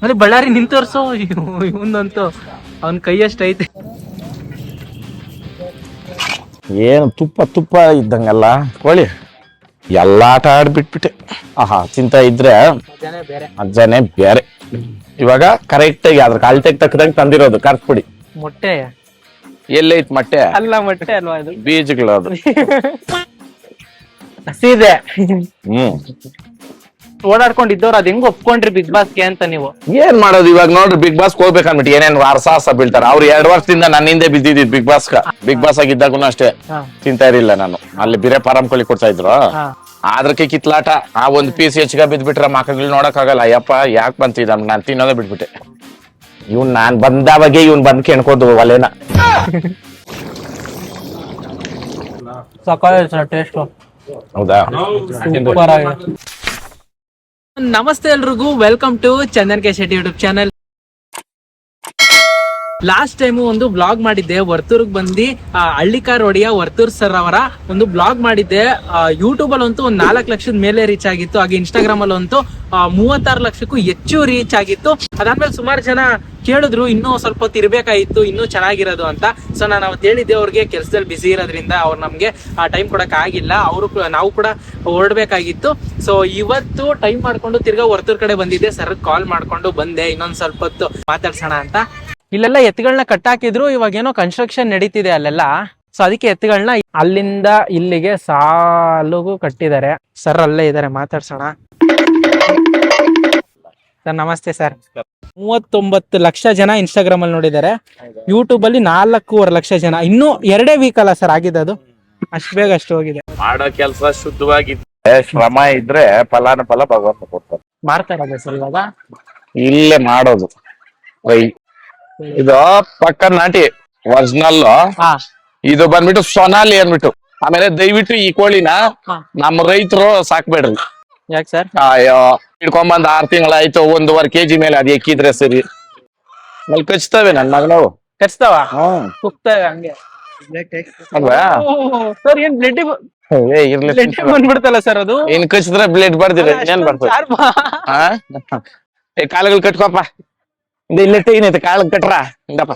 ಮತ್ತೆ ಬಳ್ಳಾರಿ ನಿಂತೋರ್ಸು ಇವಂದಂತೂ ಅವನ್ ಕೈಯಷ್ಟು ಐತೆ. ಏನು ತುಪ್ಪ ತುಪ್ಪ ಇದ್ದಂಗಲ್ಲ ಕೋಳಿ. ಎಲ್ಲ ಆಟ ಆಡ್ಬಿಟ್ಬಿಟ್ಟೆ. ಆಹಾ ತಿಂತ ಇದ್ರೆ ಅಜ್ಜನೇ ಬೇರೆ. ಇವಾಗ ಕರೆಕ್ಟ್ ಆಗಿ ಅದ್ರ ಅಳತೆಗೆ ತಕ್ಕದಂಗೆ ತಂದಿರೋದು ಕರ್ಸ್ಬಿಡಿ. ಮೊಟ್ಟೆ ಎಲ್ಲೈತ್ ಮೊಟ್ಟೆ? ಅಲ್ಲ ಮೊಟ್ಟೆ ಅಲ್ವಾ ಅದು, ಬೀಜಗಳು ಅದು. ಹಸಿದೆ. ಹ್ಮ್ ಓಡಾಡ್ಕೊಂಡಿದ್ದವ್ರು ಅದ್ ಹೆಂಗ್ ಒಪ್ಕೊಂಡ್ರಿ ಬಿಗ್ ಬಾಸ್ಗೆ ಅಂತ ನೀವು? ಏನ್ ಮಾಡೋದು ಇವಾಗ ನೋಡ್ರಿ, ಬಿಗ್ ಬಾಸ್ ಹೋಗ್ಬೇಕನ್ಬಿಟ್ಟು ಏನೇನ್ ವಾರಸಾಸ ಬೀಳ್ತಾರೆ. ಅವ್ರು 2 ವರ್ಷದಿಂದ ನನ್ನ ಹಿಂದೆ ಬಿದ್ದಿದ್ದು ಬಿಗ್ ಬಾಸ್ ಬಿಗ್ ಬಾಸ್ ಆಗಿದ್ದಾಗೂ ಅಷ್ಟೇ ತಿಂತಾ ಇರಲಿಲ್ಲ ನಾನು. ಅಲ್ಲಿ ಬಿರೆ ಪಾರಂ ಕೋಳಿ ಕೊಡ್ತಾ ಇದ್ರು, ಅದ್ರಕ್ಕೆ ಕಿತ್ಲಾಟ. ಆ ಒಂದ್ ಪೀಸ್ ಹೆಚ್ಚಿಗೆ ಬಿದ್ಬಿಟ್ರೆ ಮಕ್ಕಳು ನೋಡಕ್ ಆಗಲ್ಲ. ಅಯ್ಯಪ್ಪ ಯಾಕೆ ಬಂತಿದ್ದ, ನಾನ್ ತಿನ್ನೋದೇ ಬಿಟ್ಬಿಟ್ಟೆ. ಇವ್ನ್ ನಾನ್ ಬಂದವಾಗೆ ಇವ್ನ್ ಬಂದ್ ಕೆಣ್ಕೋದು ಒಲೆನ. ಟೇಸ್ಟ್ ಹೌದಾ? ಸೂಪರ್ ಆಗಿದೆ. ನಮಸ್ತೆ ಎಲ್ರಿಗೂ, welcome to Chandan K Shetty YouTube channel. Last time ಒಂದು ಬ್ಲಾಗ್ ಮಾಡಿದ್ದೆ, ವರ್ತೂರ್ಗ್ ಬಂದು ಹಳ್ಳಿಕಾರ್ ಒಡೆಯ ವರ್ತೂರ್ ಸರ್ ಅವರ ಒಂದು ಬ್ಲಾಗ್ ಮಾಡಿದ್ದೆ. ಯೂಟ್ಯೂಬ್ ಅಲ್ಲಂತೂ 4 ಲಕ್ಷದ ಮೇಲೆ ರೀಚ್ ಆಗಿತ್ತು. ಹಾಗೆ ಇನ್ಸ್ಟಾಗ್ರಾಮ್ ಅಲ್ಲಂತೂ 36 ಲಕ್ಷಕ್ಕೂ ಹೆಚ್ಚು ರೀಚ್ ಆಗಿತ್ತು. ಅದಾದ್ಮೇಲೆ ಸುಮಾರು ಜನ ಕೇಳಿದ್ರು ಇನ್ನೂ ಸ್ವಲ್ಪ ಹೊತ್ತು ಇರ್ಬೇಕಾಗಿತ್ತು, ಇನ್ನೂ ಚೆನ್ನಾಗಿರೋದು ಅಂತ. ಸೊ ನಾನು ಅವತ್ತು ಹೇಳಿದ್ದೆ ಅವ್ರಿಗೆ ಕೆಲ್ಸದಲ್ಲಿ ಬಿಸಿ ಇರೋದ್ರಿಂದ ಅವ್ರು ನಮ್ಗೆ ಟೈಮ್ ಕೊಡಕ್ ಆಗಿಲ್ಲ. ನಾವು ಕೂಡ ಹೊರಡ್ಬೇಕಾಗಿತ್ತು. ಸೊ ಇವತ್ತು ಟೈಮ್ ಮಾಡ್ಕೊಂಡು ತಿರ್ಗಾ ವರ್ತೂರ್ ಕಡೆ ಬಂದಿದ್ದೆ. ಸರ್ ಕಾಲ್ ಮಾಡ್ಕೊಂಡು ಬಂದೆ, ಇನ್ನೊಂದ್ ಸ್ವಲ್ಪ ಹೊತ್ತು ಮಾತಾಡ್ಸೋಣ ಅಂತ. ಇಲ್ಲೆಲ್ಲ ಎತ್ತುಗಳನ್ನ ಕಟ್ಟಾಕಿದ್ರು, ಇವಾಗ ಏನೋ ಕನ್ಸ್ಟ್ರಕ್ಷನ್ ನಡೀತಿದೆ ಅಲ್ಲೆಲ್ಲ. ಸೊ ಅದಕ್ಕೆ ಎತ್ತುಗಳನ್ನ ಅಲ್ಲಿಂದ ಇಲ್ಲಿಗೆ ಸಾಲುಗೂ ಕಟ್ಟಿದ್ದಾರೆ. ಸರ್ ಅಲ್ಲೇ ಇದಾರೆ, ಮಾತಾಡ್ಸೋಣ. ಸರ್ ನಮಸ್ತೆ ಸರ್. 39 ಲಕ್ಷ ಜನ ಇನ್ಸ್ಟಾಗ್ರಾಮ್ ಅಲ್ಲಿ ನೋಡಿದ್ದಾರೆ, ಯೂಟ್ಯೂಬ್ ಅಲ್ಲಿ 4.25 ಲಕ್ಷ ಜನ. ಇನ್ನೂ 2 ವೀಕ್ ಅಲ್ಲ ಸರ್ ಆಗಿದ್ದು, ಅಷ್ಟು ಬೇಗ ಅಷ್ಟು ಹೋಗಿದೆ. ಮಾಡೋ ಕೆಲಸ ಶುದ್ಧವಾಗಿದ್ರೆ, ಶ್ರಮ ಇದ್ರೆ ಫಲಾನ ಫಲ ಭಗವಂತ ಕೊಡ್ತಾರೆ. ಮಾಡ್ತಾ ಇರೋದು ಸರ್ ಇವಾಗ ಇಲ್ಲೇ ಮಾಡೋದು. ಇದು ಪಕ್ಕ ನಾಟಿ ಒರಿಜಿನಲ್. ಇದು ಬಂದ್ಬಿಟ್ಟು ಸೊನಾಲಿ ಅಂದ್ಬಿಟ್ಟು. ಆಮೇಲೆ ದಯವಿಟ್ಟು ಈ ಕೋಳಿನ ನಮ್ಮ ರೈತರು ಸಾಕ್ಬೇಡ್ರಿ. ಯಾಕೆ ಸರ್? ಅಯ್ಯೋ, ಹಿಡ್ಕೊಂಬಂದ್ 6 ತಿಂಗಳಾಯ್ತು, 1.5 kg ಮೇಲೆ ಅದ್ ಎಕ್ಕಿದ್ರೆ ಸರಿ. ಅಲ್ಲಿ ಕಚ್ತವೆ ನನ್ ಮಗನವು. ಕಚ್ತಾವ? ಕುಗ್ತವೆ ಹಂಗೆ ಅಲ್ವಾ? ಸರ್ ಏನ್ ಬ್ಲಡ್ ಇರ್ಲಿ ಬಂದ್ಬಿಡ್ತಲ್ಲ ಸರ್ ಅದು. ಇನ್ ಕಚ್ಚಿದ್ರೆ ಬ್ಲೇಡ್ ಬರ್ದಿರ ಏನ್ ಬರ್ತದೆ? ಕಾಲಗಳು ಕಟ್ಕೊಪ್ಪ. ಇಲ್ಲಟ್ಟೆ ಏನೈತೆ ಕಾಲ ಕಟ್ರ ಹಿಂಗಪ್ಪ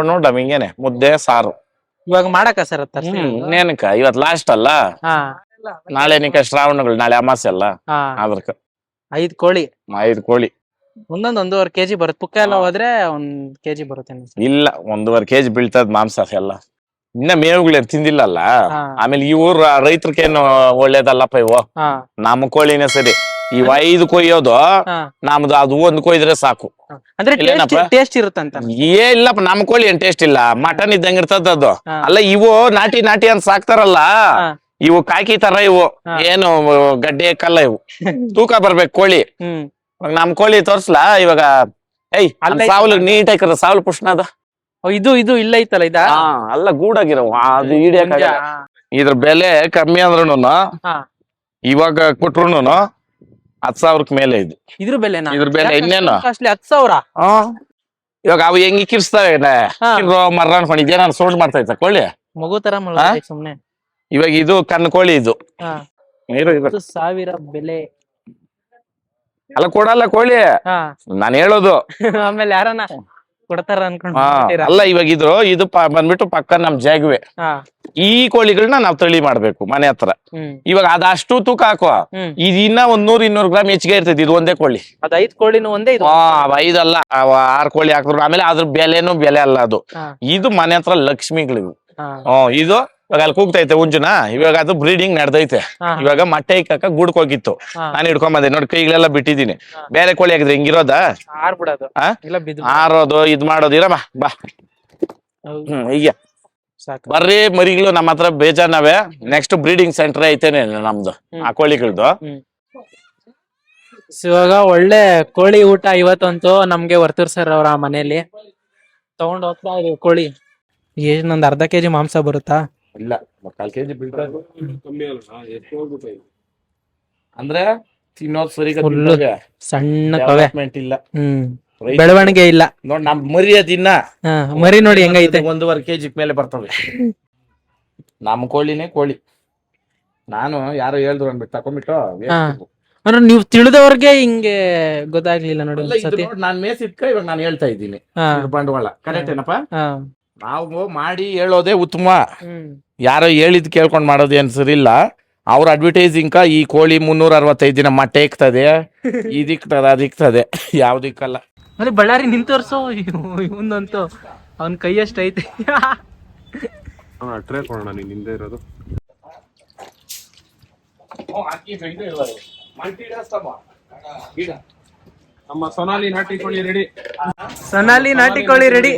ನೋಡ ಹಿಂಗೇನೆ ಮುದ್ದೆ ಸಾರು. ಇವಾಗ ಮಾಡಕ ಸರ್ ನೇನಕ ಇವತ್ ಲಾಸ್ಟ್ ಅಲ್ಲ, ನಾಳೆ ನಿಕ ಶ್ರಾವಣಗಳು, ನಾಳೆ ಅಮಾಸೆ ಅಲ್ಲ. ಅದ್ರಕ 5 ಕೋಳಿ 5 ಕೋಳಿ ಒಂದೊಂದ್ 1.5 kg ಬರುತ್ತೆ. ಪುಕ್ಕ ಎಲ್ಲ ಹೋದ್ರೆ 1 kg ಬರುತ್ತೆ. ಇಲ್ಲ 1.5 kg ಬೀಳ್ತದ ಮಾಂಸ ಎಲ್ಲ. ಇನ್ನ ಮೇವುಗಳೇನ್ ತಿಂದಿಲ್ಲಲ್ಲ. ಆಮೇಲೆ ಇವ್ರ ರೈತರಿಗೇನು ಒಳ್ಳೇದಲ್ಲಪ್ಪ ಇವು. ನಮ್ಮ ಕೋಳಿನೇ ಸರಿ. ಈ 5 ಕೊಯ್ಯೋದು ನಮ್ದು, ಅದು 1 ಕೊಯ್ದ್ರೆ ಸಾಕು. ಅಂದ್ರೆ ಟೇಸ್ಟ್ ಇರುತ್ತಂತ? ಇಲ್ಲಪ್ಪ, ನಮ್ಮ ಕೋಳಿ ಏನ್ ಟೇಸ್ಟ್ ಇಲ್ಲ, ಮಟನ್ ಇದ್ದಂಗ ಇರ್ತದ ಅದು. ಅಲ್ಲ ಇವು ನಾಟಿ ನಾಟಿ ಅಂತ ಸಾಕ್ತಾರಲ್ಲ, ಇವು ಕಾಕಿ ತರ ಇವು, ಏನು ಗಡ್ಡೆ ಕಲ್ಲ ಇವು. ತೂಕ ಬರ್ಬೇಕು ಕೋಳಿ. ನಮ್ ಕೋಳಿ ತೋರ್ಸ್ಲಾ ಇವಾಗ? ಸಾವಲು ನೀಟಾಗಿ ಸಾವಲು ಪುಷ್ಣ ಅದ. ಇದು ಇಲ್ಲ ಐತಲ್ಲ ಇದ? ಅಲ್ಲ ಗೂಡಾಗಿರವು, ಅದು ಹಿಡಿಯಕ. ಇದ್ರ ಬೆಲೆ ಕಮ್ಮಿ ಅಂದ್ರೂನು ಇವಾಗ ಕೊಟ್ರುನು 10,000 ಮೇಲೆ ಇದು. ಇದ್ರ ಬೆಲೆ ಇನ್ನೇನು 10,000. ಇವಾಗ ಅವು ಹೆಂಗ್ ಕಿರ್ಸ್ತಾವೆ ಮರ ಅನ್ಕೊಂಡಿದ್ಯಾ? ನಾನು ಸೌಂಡ್ ಮಾಡ್ತಾ ಇದ್ದ ಕೋಳಿ ಮಗು ತರ ಸುಮ್ನೆ. ಇವಾಗ ಇದು ಕಣ್ಣು ಕೋಳಿ, ಇದು 10,000 ಬೆಲೆ. ಅಲ್ಲ ಕೊಡಲ್ಲ ಕೋಳಿ, ನಾನು ಹೇಳೋದು. ಆಮೇಲೆ ಯಾರನ್ನ ಕೊಡ್ತಾರ ಅನ್ಕೊಂಡ್. ಅಲ್ಲ ಇವಾಗ ಇದು ಬಂದ್ಬಿಟ್ಟು ಪಕ್ಕ ನಮ್ ಜಾಗವೇ. ಈ ಕೋಳಿಗಳನ್ನ ನಾವ್ ತಳಿ ಮಾಡ್ಬೇಕು ಮನೆ ಹತ್ರ. ಇವಾಗ ಅದಷ್ಟು ತೂಕ ಹಾಕುವ, ಇದು ಇನ್ನ 100-200 ಗ್ರಾಮ್ ಹೆಚ್ಚಿಗೆ ಇರ್ತೈತಿ. ಇದು ಒಂದೇ ಕೋಳಿ. ಅದ್ 5 ಕೋಳಿನೂ ಒಂದೇ? 5 ಅಲ್ಲ, 6 ಕೋಳಿ ಹಾಕಿದ್ರು. ಆಮೇಲೆ ಅದ್ರ ಬೆಲೆನೂ ಬೆಲೆ ಅಲ್ಲ ಅದು. ಇದು ಮನೆ ಹತ್ರ ಲಕ್ಷ್ಮಿಗಳಿವು. ಇದು ಇವಾಗ ಅಲ್ಲಿ ಕೂಗ್ತೈತೆ ಉಂಜುನ. ಇವಾಗ ಅದು ಬ್ರೀಡಿಂಗ್ ನಡೆದೈತೆ. ಇವಾಗ ಮೊಟ್ಟೆ ಇಕ್ಕಾಕ ಗೂಡ್ಕ್ ಹೋಗಿತ್ತು, ನಾನು ಹಿಡ್ಕೊಂಬಂದೆ ನೋಡಿ. ಕೈಗಳೆಲ್ಲ ಬಿಟ್ಟಿದೀನಿ. ಬೇರೆ ಕೋಳಿ ಹಾಕಿದ್ರೆ ಹಿಂಗಿರೋದ? ಆರೋದು ಇದ್ ಮಾಡೋದು. ಇರಮ್ಮ ಬಾ. ಈಗ ಬರ್ರಿ ಮರಿಗಳು ನಮ್ಮ ಹತ್ರ ಬೇಜಾನವೆ. ನೆಕ್ಸ್ಟ್ ಬ್ರೀಡಿಂಗ್ ಸೆಂಟರ್ ಐತೇನೆ ನಮ್ದು ಆ ಕೋಳಿಗಳದು. ಇವಾಗ ಒಳ್ಳೆ ಕೋಳಿ ಊಟ ಇವತ್ತಂತೂ ನಮ್ಗೆ ವರ್ತೂರ್ ಸರ್ ಅವರ ಮನೇಲಿ ತಗೊಂಡ್ ಹೋಗ್ತಾ ಇದೀವಿ. ಕೋಳಿ ಏನೊಂದ್ 1/2 kg ಮಾಂಸ ಬರುತ್ತಾ? ಇಲ್ಲ 1/4 kg ಬೀಳ್ತದೆ. ಅಂದ್ರೆ ತಿನ್ನೋದು ಸರಿ ಸಣ್ಣ ಕವೆ ಇಲ್ಲ, ಬೆಳವಣಿಗೆ ಇಲ್ಲ. ನೋಡ್ ನಮ್ ಮರಿ ಅದಿನ್ನ ಮರಿ ನೋಡಿ ಹೆಂಗೈತೆ. 1.5 kg ಮೇಲೆ ಬರ್ತವೆ. ನಮ್ಮ ಕೋಳಿನೇ ಕೋಳಿ. ನಾನು ಯಾರೋ ಹೇಳಿದ್ರು ಅನ್ಬಿಟ್ಟು ತಕೊಂಡ್ಬಿಟ್ಟು ಅಂದ್ರೆ ನೀವು ತಿಳಿದವ್ರಿಗೆ ಹಿಂಗೆ ಗೊತ್ತಾಗ್ಲಿಲ್ಲ ನೋಡಿ ಒಂದ್ ಸತಿ. ನಾನ್ ಮೇಸಿದ್ಕ ಇವಾಗ ನಾನು ಹೇಳ್ತಾ ಇದ್ದೀನಿ ಹಾ ಇದು ಬಂಡವಾಳ ಕರೆಕ್ಟ್ ಏನಪ್ಪ. ಹಾ ನಾವು ಮಾಡಿ ಹೇಳೋದೇ ಉತ್ತಮ. ಹ್ಮ್ ಯಾರೋ ಹೇಳಿದ್ ಕೇಳ್ಕೊಂಡ್ ಮಾಡೋದು ಏನ್ ಸರಿಲ್ಲ. ಅವ್ರ ಅಡ್ವರ್ಟೈಸಿಂಗ್ ಈ ಕೋಳಿ 365 ದಿನ ಮೊಟ್ಟೆ ಇಕ್ತದೆ, ಇದಿಕ್ತದೆ ಅದಿಕ್ತದೆ, ಯಾವ್ದಿಕ್ಕಲ್ಲ. ಅಂದ್ರೆ ಬಳ್ಳಾರಿ ನಿಂತೋರ್ಸೋ ಇವಂದಂತೂ ಅವನ್ ಕೈಯಷ್ಟು ಐತೆ. ಟ್ರೇ ಕೊಡೋಣ ನೀನ್ ಹಿಂದೆ ಇರೋದು. ನಮ್ಮ ಸೊನಾಲಿ ನಾಟಿ ಕೋಳಿ ರೆಡಿ. ಸೊನಾಲಿ ನಾಟಿ ಕೋಳಿ ರೆಡಿ.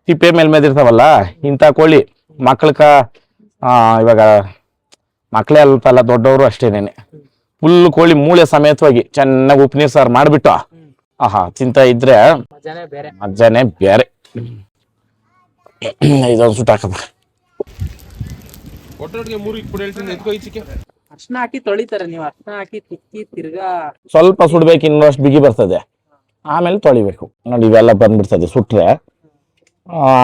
ತಿಪ್ಪೆ ಮೇಲ್ ಮೇದಿರ್ತಾವಲ್ಲ ಇಂಥ ಕೋಳಿ ಮಕ್ಳಕ ಇವಾಗ ಮಕ್ಳೇ ಅಲ್ಪಲ್ಲ ದೊಡ್ಡವರು ಅಷ್ಟೇನೇನೆ. ಫುಲ್ ಕೋಳಿ ಮೂಳೆ ಸಮೇತವಾಗಿ ಚೆನ್ನಾಗಿ ಉಪ್ಪು ನೀರ್ ಸಾರು ಮಾಡ್ಬಿಟ್ಟು ಆಹಾ ತಿಂತ ಇದ್ರೆ ಮಜಾನೇ ಬೇರೆ. ಮಜಾನೇ ಬೇರೆ. ಇದೊಂದು ಸುಟ್ಟು ಹಾಕಪ್ಪ. ಒಟ್ಟೊಟ್ಟಿಗೆ 3 ಇಟ್ಬಿಟ್ಟು ಹೇಳ್ತೀನಿ, ಎತ್ಕೋ ಈಚೆಗೆ. ಅರ್ಶನ ಹಾಕಿ ತೊಳಿತಾರೆ, ನೀವು ಅರ್ಶನ ಹಾಕಿ ತಿಕ್ಕಿ ತಿರ್ಗಾ ಸ್ವಲ್ಪ ಸುಡ್ಬೇಕು, ಇನ್ನಷ್ಟು ಬಿಗಿ ಬರ್ತದೆ, ಆಮೇಲೆ ತೊಳಿಬೇಕು ನೋಡಿ. ಇವೆಲ್ಲ ಬಂದ್ಬಿಡ್ತದೆ ಸುಟ್ರೆ.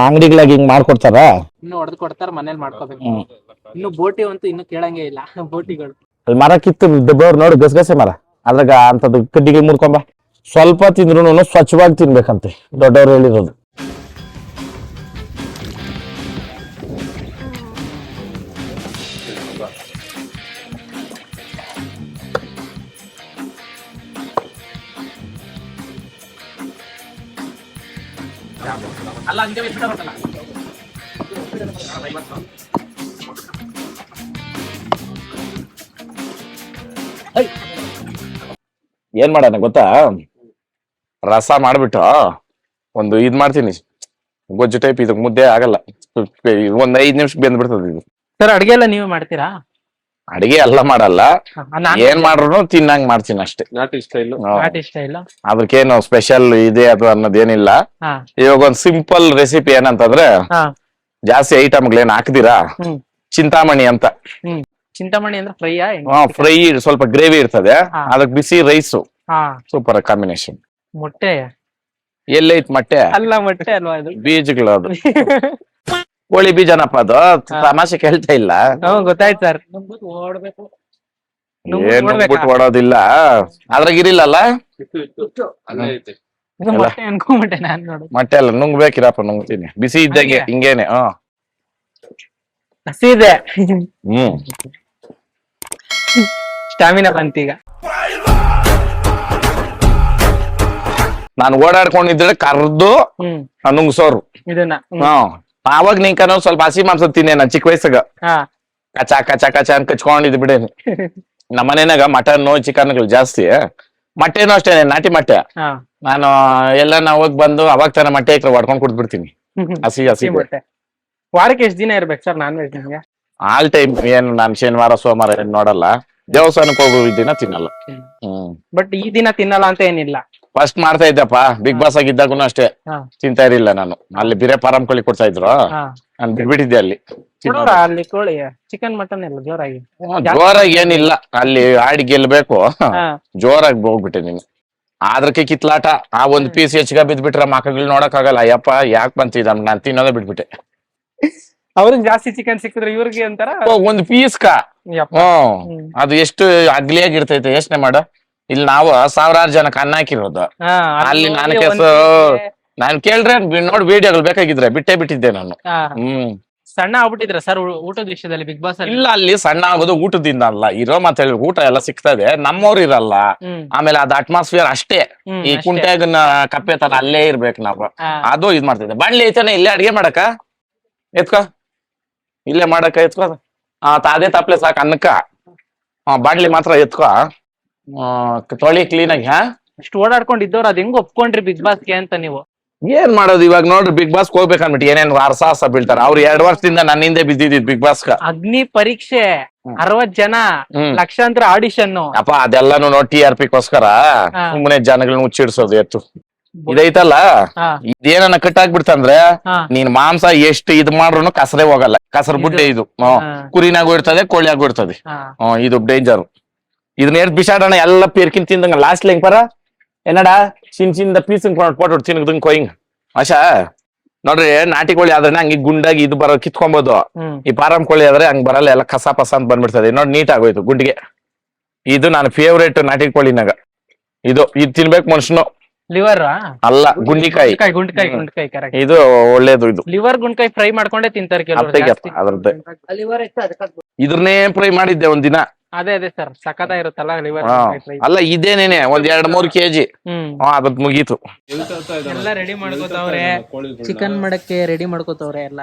ಅಂಗಡಿಗಳಾಗಿ ಹಿಂಗ್ ಮಾಡ್ಕೊಡ್ತಾರ, ಇನ್ನು ಹೊಡೆದು ಕೊಡ್ತಾರ, ಮನೇಲಿ ಮಾಡ್ಕೋಬೇಕು. ಇನ್ನು ಬೋಟಿ ಅಂತೂ ಇನ್ನು ಕೇಳಂಗೇ ಇಲ್ಲ ಬೋಟಿಗಳು. ಅಲ್ಲಿ ಮರ ಕಿತ್ತು ದಬ್ಬವ್ರು ನೋಡಿ ಗಸಗಸೆ ಮರ, ಅದ್ರಾಗ ಅಂತದ್ದು ಕಡ್ಡಿಗೆ ಮುರ್ಕೊಂಬ. ಸ್ವಲ್ಪ ತಿಂದ್ರು ಸ್ವಚ್ಛವಾಗಿ ತಿನ್ಬೇಕಂತೆ ದೊಡ್ಡವ್ರು ಹೇಳಿರೋದು. ಏನ್ ಮಾಡೋಣ ಗೊತ್ತಾ, ರಸ ಮಾಡ್ಬಿಟ್ಟು ಒಂದು ಇದ್ ಮಾಡ್ತೀನಿ, ಗೊಜ್ಜು ಟೈಪ್. ಇದು ಮುದ್ದೆ ಆಗಲ್ಲ, ಒಂದ್ 5 ನಿಮಿಷ ಬೆಂದ್ಬಿಡ್ತದೆ ಇದು. ಸರ್ ಅಡ್ಗೆ ಎಲ್ಲ ನೀವೇ ಮಾಡ್ತೀರಾ? ಅಡಿಗೆ ಎಲ್ಲ ಮಾಡಲ್ಲ, ಏನ್ ಮಾಡ್ರು ತಿನ್ನಂಗ್ ಮಾಡ್ತೀನಿ ಅಷ್ಟೇ. ನಾಟಿ ಸ್ಟೈಲ್. ನಾಟಿ ಇಷ್ಟ ಇಲ್ಲ, ಅದಕ್ಕೇನು ಸ್ಪೆಷಲ್ ಇದೆ ಅದು ಅನ್ನೋದೇನಿಲ್ಲ. ಹಾ ಇವಾಗ ಒಂದ್ ಸಿಂಪಲ್ ರೆಸಿಪಿ ಏನಂತಂದ್ರೆ, ಹಾ ಜಾಸ್ತಿ ಐಟಮ್ಗಳೇನ್ ಹಾಕ್ದಿರಾ, ಹ್ಮ್ ಚಿಂತಾಮಣಿ ಅಂತ. ಹ್ಮ್ ಚಿಂತಾಮಣಿ ಅಂದ್ರೆ ಫ್ರೈಯಾ? ಫ್ರೈ ಸ್ವಲ್ಪ ಗ್ರೇವಿ ಇರ್ತದೆ, ಹಾ. ಅದಕ್ ಬಿಸಿ ರೈಸು ಹಾ ಸೂಪರ್ ಕಾಂಬಿನೇಷನ್. ಮೊಟ್ಟೆ ಎಲ್ಲೈತ್ ಮೊಟ್ಟೆ? ಅಲ್ಲ ಮೊಟ್ಟೆ ಅಲ್ವಾ ಅದು? ಬೀಜಗಳು ಅದು ಕೋಳಿ ಬೀಜನಪ್ಪ ಅದು, ತಮಾಷೆ ಕೇಳ್ತಾ ಇಲ್ಲ. ಹ್ಮ್ ಗೊತ್ತಾಯ್ತು ಸರ್. ಓಡ್ಬೇಕು, ಏನು ಬಿಟ್ಟು ಓಡೋದಿಲ್ಲ, ಅದ್ರಾಗ ಇರಿಲ್ಲಲ್ಲ ಅಲ್ಲೇ ಐತೆ. ಇದು ಮೊಟ್ಟೆ ಅನ್ಕೊಂಬಿಟ್ಟೆ ನಾನ್ ನೋಡು. ಮೊಟ್ಟೆ ಅಲ್ಲ, ನುಂಗ್ಬೇಕಿರಪ್ಪ, ನುಂಗ್ತೀನಿ ಬಿಸಿ ಇದ್ದಂಗೆ ಹಿಂಗೇನೆ. ಹಸಿ ಇದೆ, ಹ್ಮ್ ಸ್ಟಾಮಿನಾ ಬಂತೀಗ. ನಾನು ಓಡಾಡ್ಕೊಂಡಿದ್ರೆ ಕರ್ದು ಹ್ಮ್ ನುಂಗ್ಸೋರು. ಇದನ್ನ ಆವಾಗ ನೀನ್ ಕನ್ನೋ ಸ್ವಲ್ಪ ಹಸಿ ಮಾಂಸ ತಿನ್ನೆ. ನಾನು ಚಿಕ್ಕ ವಯಸ್ಸಾಗ ಹಾ ಕಚ ಕಚ ಕಚ ಅಂತ ಕಚ್ಕೊಂಡಿದ್ ಬಿಡೇನಿ. ನಮ್ಮ ಮನೆನಾಗ ಮಟನ್ ಚಿಕನ್ಗಳು ಜಾಸ್ತಿ. ಮೊಟ್ಟೆನೂ ಅಷ್ಟೇ, ನಾಟಿ ಮೊಟ್ಟೆ. ಹಾ ನಾನು ಎಲ್ಲ ಹೋಗಿ ಬಂದು ಅವಾಗ ತಾನ ಮೊಟ್ಟೆ ಹಾಕಿ ಹೊಡ್ಕೊಂಡ್ ಕುಡ್ದ್ಬಿಡ್ತೀನಿ ಹಸಿ ಹಸಿ. ಮೊಟ್ಟೆ ವಾರಕ್ಕೆ ಎಷ್ಟ್ ದಿನ ಇರ್ಬೇಕು ಸರ್ ನಾನ್ ವೆಜ್ ನಿಮ್ಗೆ? ಆಲ್ ಟೈಮ್ ಏನು, ನಾನು ಶನಿವಾರ ಸೋಮವಾರ ಏನ್ ನೋಡಲ್ಲ. ದೇವಸ್ಥಾನಕ್ಕೆ ಹೋಗೋ ದಿನ ತಿನ್ನಲ್ಲ. ಬಟ್ ಈ ದಿನ ತಿನ್ನಲ್ಲ ಅಂತ ಏನಿಲ್ಲ. ಫಸ್ಟ್ ಮಾಡ್ತಾ ಇದ್ದಪ್ಪ, ಬಿಗ್ ಬಾಸ್ ಆಗಿದ್ದಾಗೂ ಅಷ್ಟೇ ಹಾ ತಿಂತಾ ಇರ್ಲಿಲ್ಲ ನಾನು. ಅಲ್ಲಿ ಬೇರೆ ಫಾರಂ ಕೋಳಿ ಕೊಡ್ತಾ ಇದ್ರು, ಹಾ ನಾನು ಬಿಟ್ಬಿಟ್ಟಿದ್ದೆ ಅಲ್ಲಿ. ಕೊಡೋರ ಅಲ್ಲಿ ಕೋಳಿ ಚಿಕನ್ ಮಟನ್ ಎಲ್ಲ ಜೋರಾಗಿ? ಜೋರಾಗಿ ಏನಿಲ್ಲ, ಅಲ್ಲಿ ಆಡಿ ಗೆಲ್ಬೇಕು, ಹಾ ಜೋರಾಗಿ ಹೋಗ್ಬಿಟ್ಟೆ ನೀನು. ಅದ್ರಕ್ಕೆ ಕಿತ್ಲಾಟ. ಆ ಒಂದ್ ಪೀಸ್ ಹೆಚ್ಚಿಗೆ ಬಿದ್ಬಿಟ್ರೆ ಮಕ್ಕಳು ನೋಡಕ್ ಆಗಲ್ಲ. ಅಯ್ಯಪ್ಪ ಯಾಕೆ ಬಂತಿದ್ ನಾನು ತಿನ್ನೋದೇ ಬಿಟ್ಬಿಟ್ಟೆ. ಅವ್ರಿಗೆ ಜಾಸ್ತಿ ಚಿಕನ್ ಸಿಕ್ಕಿದ್ರೆ ಇವ್ರಿಗೆ ಅಂತಾರ ಒಂದ್ ಪೀಸ್ ಕಾ. ಅದು ಎಷ್ಟು ಅಗ್ಲಿಯಾಗಿರ್ತೈತೆ ಯೋಚನೆ ಮಾಡು. ಇಲ್ಲಿ ನಾವು 1000 ಜನಕ್ಕೆ ಅನ್ನ ಹಾಕಿರೋದು, ಅಲ್ಲಿ ನಾನು ನಾನ್ ಕೇಳ್ರೆ ನೋಡ್ ವಿಡಿಯೋಗಳು ಬೇಕಾಗಿದ್ರೆ ಬಿಟ್ಟೇ ಬಿಟ್ಟಿದ್ದೆ ನಾನು. ಸಣ್ಣ ಆಗ್ಬಿಟ್ಟಿದ್ರ ಸರ್ ಊಟದ ವಿಷಯದಲ್ಲಿ ಬಿಗ್ ಬಾಸ್ ಅಲ್ಲಿ? ಇಲ್ಲ, ಅಲ್ಲಿ ಸಣ್ಣ ಆಗೋದು ಊಟದಿಂದ ಅಲ್ಲ, ಇರೋ ಮಾತಾಡಿ ಊಟ ಎಲ್ಲ ಸಿಗ್ತದೆ, ನಮ್ಮವ್ರು ಇರಲ್ಲ. ಆಮೇಲೆ ಅದ್ ಅಟ್ಮಾಸ್ಫಿಯರ್ ಅಷ್ಟೇ. ಈ ಕುಂಟೆಗನ್ನ ಕಪ್ಪೆ ತರ ಅಲ್ಲೇ ಇರ್ಬೇಕು ನಾವು. ಅದು ಇದ್ ಮಾಡ್ತಿದ್ದೆ. ಬಾಣ್ಲಿ ಐತಾನೆ ಇಲ್ಲೇ ಅಡ್ಗೆ ಮಾಡಕ, ಎತ್ಕೋ ಇಲ್ಲೇ ಮಾಡಕ, ಎತ್ಕೋ. ಅದೇ ತಪ್ಲೆ ಸಾಕು ಅನ್ನಕ್ಕ. ಬಾಣ್ಲಿ ಮಾತ್ರ ಎತ್ಕೋ, ತೊಳಿ ಕ್ಲೀನ್ ಆಗಿ. ಇಷ್ಟು ಓಡಾಡ್ಕೊಂಡಿದ್ದವ್ರು ಅದ್ ಹೆಂಗ್ ಒಪ್ಕೊಂಡ್ರಿ ಬಿಗ್ ಬಾಸ್ಗೆ ಅಂತ ನೀವು? ಏನ್ ಮಾಡೋದು ಇವಾಗ ನೋಡ್ರಿ, ಬಿಗ್ ಬಾಸ್ ಹೋಗ್ಬೇಕನ್ಬಿಟ್ಟು ಏನೇನ್ ಸಾಹಸ ಬೀಳ್ತಾರ. ಅವ್ರು 2 ವರ್ಷದಿಂದ ನನ್ನ ಹಿಂದೆ ಬಿದ್ದಿದ್ ಬಿಗ್ ಬಾಸ್. ಅಗ್ನಿ ಪರೀಕ್ಷೆ, 60 ಜನ, ಲಕ್ಷಾಂತರ ಆಡಿಷನ್. ಅಪ್ಪ ಅದೆಲ್ಲಾನು ನೋಡಿ TRP ಗೋಸ್ಕರ ಸುಮ್ಮನೆ ಜನಗಳನ್ನ ಮುಚ್ಚಿಡ್ಸೋದು ಎತ್ತು. ಇದೈತಲ್ಲ, ಇದೇನ ಕಟ್ಟಾಕ್ಬಿಡ್ತಂದ್ರೆ ನೀನ್ ಮಾಂಸ ಎಷ್ಟು ಇದ್ ಮಾಡ್ರು ಕಸರೇ ಹೋಗಲ್ಲ. ಕಸರ್ ಬುಡ್ಡೆ ಇದು. ಕುರಿನಾಗೂ ಇರ್ತದೆ, ಕೋಳಿಯಾಗೂ ಇರ್ತದೆ. ಇದು ಡೇಂಜರ್. ಇದನ್ನ ಎಡ್ ಬಿಸಾಡೋಣ ಎಲ್ಲ ಪೇರ್ಕಿನ್ ತಿಂದಂಗ ಲಾಸ್ಟ್ ಲೆಂಗ್ ಪರ ಏನಡ ಚಿನ್ ಚಿಂದ ಪೀಸ್ ಕೊಟ್ಟು ತಿನ್ದಂಗ್ ಕೊಯ್ಂಗ್ ಆಶಾ ನೋಡ್ರಿ ನಾಟಿ ಕೋಳಿ ಆದ್ರೆ ಹಂಗೆ ಗುಂಡಾಗಿ ಇದು ಬರೋ ಕಿತ್ಕೊಬೋದು. ಈ ಫಾರಂ ಕೋಳಿ ಆದ್ರೆ ಹಂಗ್ ಬರಲ್ಲ, ಎಲ್ಲ ಕಸ ಪಸ ಅಂತ ಬಂದ್ಬಿಡ್ತದೆ. ನೋಡಿ ನೀಟ್ ಆಗೋಯ್ತು ಗುಂಡಿಗೆ. ಇದು ನಾನು ಫೇವ್ರೇಟ್ ನಾಟಿ ಕೋಳಿನಾಗ. ಇದು ತಿನ್ಬೇಕು ಮನುಷ್ಯನು. ಲಿವರ್ ಅಲ್ಲ, ಗುಂಡಿಕಾಯಿ. ಗುಂಡ್ಕಾಯಿ ಕರೆಕ್ಟ್. ಇದು ಒಳ್ಳೇದು. ಇದು ಲಿವರ್ ಗುಂಡ್ಕಾಯಿ ಫ್ರೈ ಮಾಡ್ಕೊಂಡೆ ತಿಂತಾರೆ ಕೆಲವರು ಜಾಸ್ತಿ. ಅದ್ರದ್ದೇ ಇದ್ರನ್ನೇ ಫ್ರೈ ಮಾಡಿದ್ದೆ ಒಂದಿನ. ಅದೇ ಸರ್ ಸಖತ ಇರುತ್ತಲ್ಲ ಲಿವರ್ ಫ್ರೈ. ಅಲ್ಲ ಇದೇನೇನೆ ಒಂದ್ 2-3 kg. ಅದ್ ಮುಗೀತು. ಎಲ್ಲ ರೆಡಿ ಮಾಡ್ಕೋತಾವ್ರೆ, ಚಿಕನ್ ಮಾಡಕ್ಕೆ ರೆಡಿ ಮಾಡ್ಕೋತಾವ್ರೆ ಎಲ್ಲ.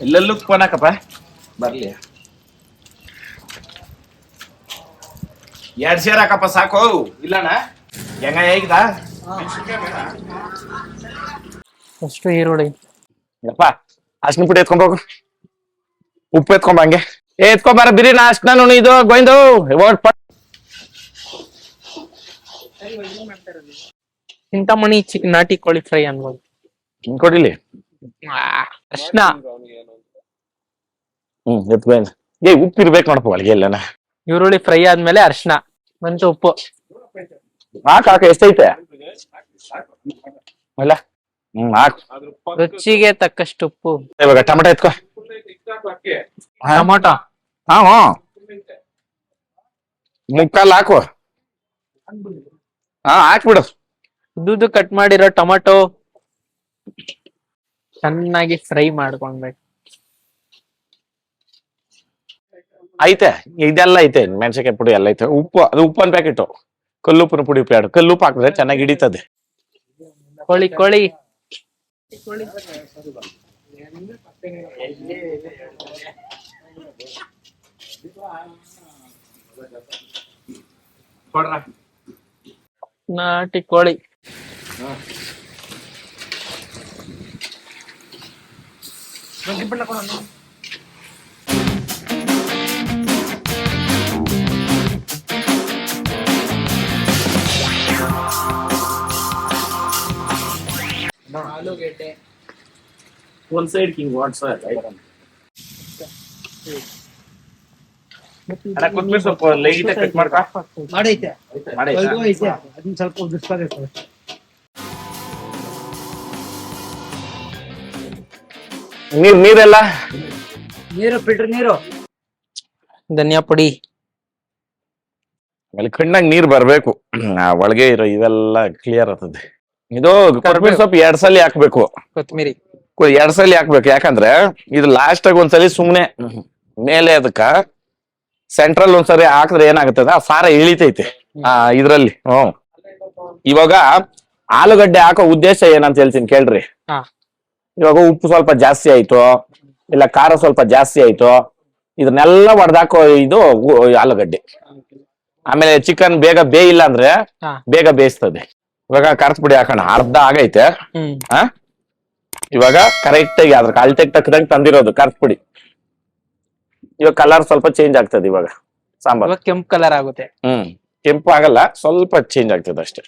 ಎಲ್ಲೆಲ್ಲೂ ಕೊನಕಪ್ಪ ಬರ್ಲಿ. 2 ಸೇರ್ ಹಾಕಪ್ಪ ಸಾಕು. ಇಲ್ಲಣ್ಣ ಹೆಂಗ ಹೇಗಿದ ಅಷ್ಟು ಈರುಳ್ಳಿ. ಯಪ್ಪ ಅರ್ಶಿನ ಪುಡಿ ಎತ್ಕೊಂಬೋಗು, ಉಪ್ಪು ಎತ್ಕೊಂಬ. ಹಂಗೆ ಎತ್ಕೊಂಬಾರ ಬಿರಿ ನಾ ಅರ್ಶಿನ ಇದು ಗೋಯ್ದು ಚಿಂತಾಮಣಿ ನಾಟಿ ಕೋಳಿ ಫ್ರೈ ಅನ್ಬೋದು. ಕೊಡಿಲಿ ಅರ್ಶಿನ. ಎತ್ಕೊಂಡ್ ಉಪ್ಪು ಇರ್ಬೇಕು ನೋಡಪ್ಪ ಒಳಗೆ. ಎಲ್ಲನ ಈರುಳ್ಳಿ ಫ್ರೈ ಆದ್ಮೇಲೆ ಅರ್ಶಿನ ಮತ್ತೆ ಉಪ್ಪು ಹಾಕ. ಎಷ್ಟೈತೆ ಅಲ್ಲ? ಹಾಕು. ರುಚಿಗೆ ತಕ್ಕಷ್ಟು ಉಪ್ಪು. ಇವಾಗ ಟೊಮೆಟೊ ಎತ್ಕೋ. ಟೊಮೊಟೊ ಮುಕ್ಕಾಲ್ ಹಾಕು. ಹಾಕ್ಬಿಡು. ಉದ್ದುದ್ದು ಕಟ್ ಮಾಡಿರೋ ಟೊಮೊಟೊ ಚೆನ್ನಾಗಿ ಫ್ರೈ ಮಾಡ್ಕೊಂಡ್ಬೇಕು. ಐತೆ ಇದೆಲ್ಲ ಐತೆ, ಮೆಣಸಿನಕಾಯಿ ಪುಡಿ ಎಲ್ಲ ಐತೆ. ಉಪ್ಪು ಅದು ಉಪ್ಪನ್ ಪ್ಯಾಕೆಟ್. ಕಲ್ಲುಪ್ಪಿನ ಪುಡಿ ಪ್ಯಾಡ್. ಕಲ್ಲುಪ್ಪು ಹಾಕಿದ್ರೆ ಚೆನ್ನಾಗಿ ಹಿಡಿತದೆ. ಕೋಳಿ ನಾಟಿ ಕೋಳಿ. ಆಲೂಗೆಡ್ಡೆ ಒಂದ್ ಸೈಡ್ ಕಿಂಗ್ ವಾಟ್ಸ್ ಕೊತ್ತಂಬರಿ ಸ್ವಲ್ಪ ಲೈಟ್ ಕಟ್ ಮಾಡ್ಕ. ಮಾಡೈತೆ ಅದನ್ನ ಸ್ವಲ್ಪ ಉದಿಸ್ತಾರೆ. ನೀರೆಲ್ಲ ನೀರು ಫಿಲ್ಟರ್ ನೀರು. ಧನಿಯಾ ಪುಡಿ. ಆಮೇಲೆ ಕಣ್ಣಾಗ ನೀರ್ ಬರ್ಬೇಕು. ಒಳಗೆ ಇರೋ ಇವೆಲ್ಲ ಕ್ಲಿಯರ್ ಆಗ್ತದೆ. ಇದು ಕೊತ್ತಂಬರಿ ಸೊಪ್ಪು 2 ಸಲ ಹಾಕ್ಬೇಕು. ಕೊತ್ತಂಬರಿ 2 ಸಲ ಹಾಕ್ಬೇಕು. ಯಾಕಂದ್ರೆ ಇದು ಲಾಸ್ಟ್ ಆಗಿ ಒಂದ್ಸಲಿ ಸುಮ್ನೆ ಮೇಲೆ ಅದಕ್ಕ ಸೆಂಟ್ರಲ್ ಒಂದ್ಸರಿ ಹಾಕಿದ್ರೆ ಏನಾಗುತ್ತದೆ, ಆ ಸಾರ ಇಳಿತೈತೆ ಇದ್ರಲ್ಲಿ. ಇವಾಗ ಆಲೂಗಡ್ಡೆ ಹಾಕೋ ಉದ್ದೇಶ ಏನಂತ ಹೇಳ್ತೀನಿ ಕೇಳ್ರಿ. ಇವಾಗ ಉಪ್ಪು ಸ್ವಲ್ಪ ಜಾಸ್ತಿ ಆಯ್ತು, ಇಲ್ಲ ಖಾರ ಸ್ವಲ್ಪ ಜಾಸ್ತಿ ಆಯ್ತು, ಇದನ್ನೆಲ್ಲ ಹೊಡೆದಾಕೋ ಇದು ಆಲೂಗಡ್ಡೆ. ಆಮೇಲೆ ಚಿಕನ್ ಬೇಗ ಬೇಯಿಲ್ಲ ಅಂದ್ರೆ ಬೇಗ ಬೇಯಿಸ್ತದೆ. ಇವಾಗ ಖಾರದ ಪುಡಿ ಹಾಕೋಣ. ಅರ್ಧ ಆಗೈತೆ. ಇವಾಗ ಕರೆಕ್ಟ್ ಆಗಿ ಅದ್ರ ಅಳತೆಗೆ ತಕ್ಕದಂಗೆ ತಂದಿರೋದು ಖಾರದ ಪುಡಿ. ಇವಾಗ ಕಲರ್ ಸ್ವಲ್ಪ ಚೇಂಜ್ ಆಗ್ತದೆ. ಇವಾಗ ಸಾಂಬಾರ್ ಕೆಂಪು ಕಲರ್ ಆಗುತ್ತೆ. ಕೆಂಪು ಆಗಲ್ಲ, ಸ್ವಲ್ಪ ಚೇಂಜ್ ಆಗ್ತದೆ ಅಷ್ಟೇ.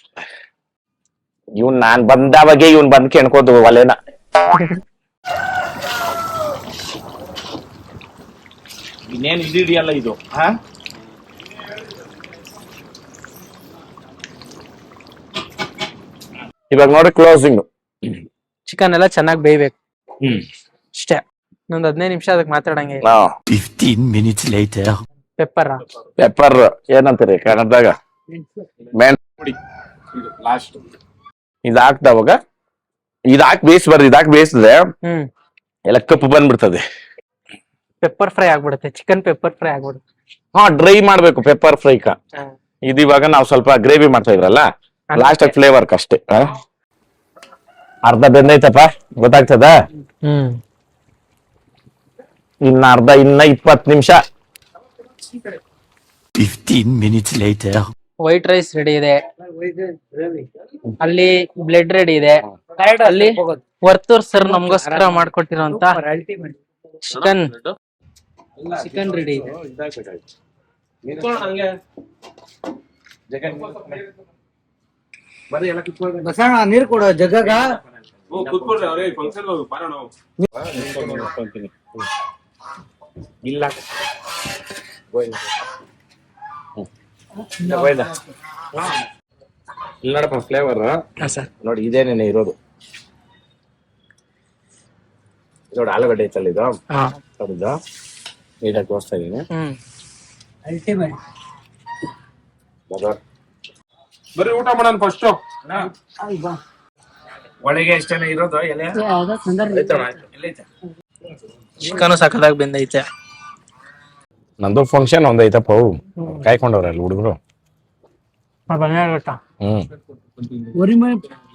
ನಾನ್ ಬಂದವಾಗೆ ಬಂದ್ ಕೆಣ್ಕೋದು ಒಲೆನ. ಇನ್ನೇನು ಇದೆಯಲ್ಲ ಇದು. ಇವಾಗ ನೋಡಿ ಕ್ಲೋಸಿಂಗ್. ಚಿಕನ್ ಎಲ್ಲ ಚೆನ್ನಾಗಿ ಬೇಯ್ಬೇಕು ಅಷ್ಟೇ. ಇನ್ನೊಂದು 15 ನಿಮಿಷ ಅದಕ್ಕೆ ಮಾತಾಡಂಗೆ. 15 minutes later. ಪೆಪ್ಪರ್ ಏನಂತೀರಿ ಕನ್ನಡದಾಗ? ಮೆಣಸು. ಲಾಸ್ಟ್ ಇದು ಹಾಕ್ದವಾಗ ಇದು ಹಾಕಿ ಬೇಯಿಸ್ಬಾರ್ದು. ಇದು ಹಾಕಿ ಬೇಯಿಸಿದ್ರೆ ಎಲ್ಲ ಕಪ್ಪು ಬಂದ್ಬಿಡ್ತದೆ. ಪೆಪ್ಪರ್ ಫ್ರೈ ಆಗ್ಬಿಡುತ್ತೆ. ಚಿಕನ್ ಪೆಪ್ಪರ್ ಫ್ರೈ ಆಗ್ಬಿಡುತ್ತೆ. ಡ್ರೈ ಮಾಡ್ಬೇಕು ಪೆಪ್ಪರ್ ಫ್ರೈಕ. ಇದು ಇವಾಗ ನಾವು ಸ್ವಲ್ಪ ಗ್ರೇವಿ ಮಾಡ್ತಾ ಇದ್ರಲ್ಲ, ಲಾಸ್ಟ್ ಫ್ಲೇವರ್ ಅಷ್ಟೇ. ಅರ್ಧ ಬೆಂದೈತಪ್ಪ, ಗೊತ್ತಾಗ್ತದ? ಇನ್ನ 20 ನಿಮಿಷ. 15 minutes later. White rice ready ಇದೆ, ಅಲ್ಲಿ ಬ್ಲೆಡ್ ರೆಡಿ ಇದೆ, ಅಲ್ಲಿ ವರ್ತೂರ್ ಸರ್ ನಮ್ಗೋಸ್ಕರ ಮಾಡ್ಕೊಟ್ಟಿರೋಂತ ಚಿಕನ್ ರೆಡಿ ಇದೆ. ಬಸಣ್ಣ ನೀರ್ ಕೊಡು ಜಗ್ಗಗ. ಇಲ್ಲ ನೋಡಪ್ಪ ಫ್ಲೇವರ್ ನೋಡಿ, ಇದೇನೇನೆ ಇರೋದು. ನೋಡಿ ಆಲೂಗಡ್ಡೆ ಐತಲ್ಲ ಇದು ಹಾ ಹೌದು ನೀಟಾಗಿ ತೋರಿಸ್ತಾ ಇದೀನಿ ಅಲ್ಟಿಮೇಟ್. ಬರ್ರಿ ಊಟ ಮಾಡೋಣ ಫಸ್ಟ್. ಒಳಗೆ ಎಷ್ಟೇನೆ ಇರೋದು ಎಲೆ ಚಿಕನ್ ಸಕ್ಕದಾಗ ಬೆಂದೈತೆ. ನಂದು ಫಂಕ್ಷನ್ ಒಂದೈತಪ್ಪ ಅವು ಕಾಯ್ಕೊಂಡವ್ರ ಅಲ್ಲಿ ಹುಡುಗರು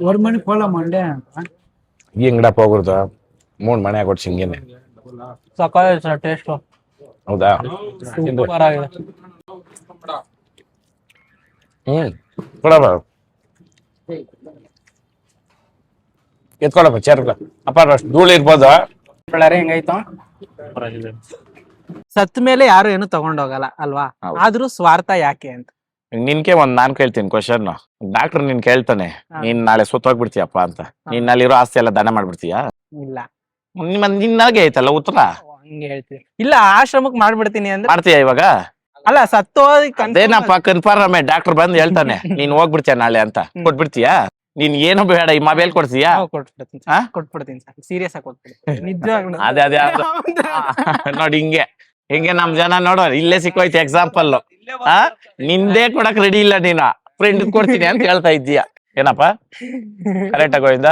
ஒரு மணி போலாம் மண்டே. ಈ ಅಂಗಡಪ್ಪ ಹೋಗ್ರದು 3 ಮನೆ ಕೊಟ್ಟು ಹಿಂಗೇನೆ ಸಕ್ಕತ್ತಾಗಿದೆ ಟೇಸ್ಟ್. ಹೌದಾ ಸೂಪರ್ ಆಗಿದೆ. ಕೊಡಪ್ಪ ಎತ್ಕೊಳಪ್ಪ ಚೇರ್ ಅಪ್ಪ ಅಷ್ಟು ಧೂಳು ಇರ್ಬೋದು. ಹೆಂಗಾಯ್ತು? ಸತ್ ಮೇಲೆ ಯಾರು ಏನು ತಗೊಂಡೋಗಲ್ಲ ಅಲ್ವಾ? ಹೌದು. ಆದ್ರೂ ಸ್ವಾರ್ಥ ಯಾಕೆ ಅಂತ. ನಿನ್ಗೆ ನಾನ್ ಕೇಳ್ತೀನಿ ಕ್ವಶನ್. ಡಾಕ್ಟರ್ ನೀನ್ ಕೇಳ್ತಾನೆ ನೀನ್ ನಾಳೆ ಸುತ್ತೋಗ್ಬಿಡ್ತೀಯಪ್ಪ ಅಂತ, ನೀನ್ ಅಲ್ಲಿರೋ ಆಸ್ತಿ ಎಲ್ಲ ದಾನ ಮಾಡ್ಬಿಡ್ತೀಯಾ? ಇಲ್ಲ ನಿನ್ನಾಗೆ ಐತಲ್ಲ ಉತ್ತರ. ಹಂಗೆ ಹೇಳ್ತೀವಿ. ಇಲ್ಲ ಆಶ್ರಮಕ್ ಮಾಡ್ಬಿಡ್ತೀನಿ ಅಂದ್ರೆ ಮಾಡ್ತೀಯ ಇವಾಗ? ಅಲ್ಲ ಸತ್ತೋದಕ್ಕೆ ಅದೇನಪ್ಪ ಕನ್ಫರ್ಮ್ ಡಾಕ್ಟರ್ ಬಂದ್ ಹೇಳ್ತಾನೆ ನೀನ್ ಹೋಗ್ಬಿಡ್ತೀಯ ನಾಳೆ ಅಂತ, ಕೊಟ್ಬಿಡ್ತೀಯಾ? ನೀನ್ ಏನು ಬೇಡ ಈ ಮೊಬೈಲ್ ಕೊಡ್ತೀಯಾ? ಕೊಟ್ಬಿಡ್ತೀನಿ ಹಾ? ಕೊಟ್ಬಿಡ್ತೀನಿ ಸರ್, ಸೀರಿಯಸ್ ಆಗಿ ಕೊಟ್ಬಿಡ್ತೀನಿ ನಿಜವಾಗ್ಲೂ. ಅದೇ ಅದೇ ಅದು. ನೋಡಿ ಹಿಂಗೆ ನಮ್ ಜನ ನೋಡೋ ಇಲ್ಲೇ ಸಿಕ್ಕೋಯ್ತು ಎಕ್ಸಾಂಪಲ್. ನಿಂದೇ ಕೊಡಕ್ ರೆಡಿ ಇಲ್ಲ, ನೀನ ಫ್ರೆಂಡ್ ಕೊಡ್ತೀನಿ ಅಂತ ಹೇಳ್ತಾ ಇದ್ದೀಯ. ಏನಪ್ಪ ಕರೆಕ್ಟ್ ಆಗೋಯ್ದ?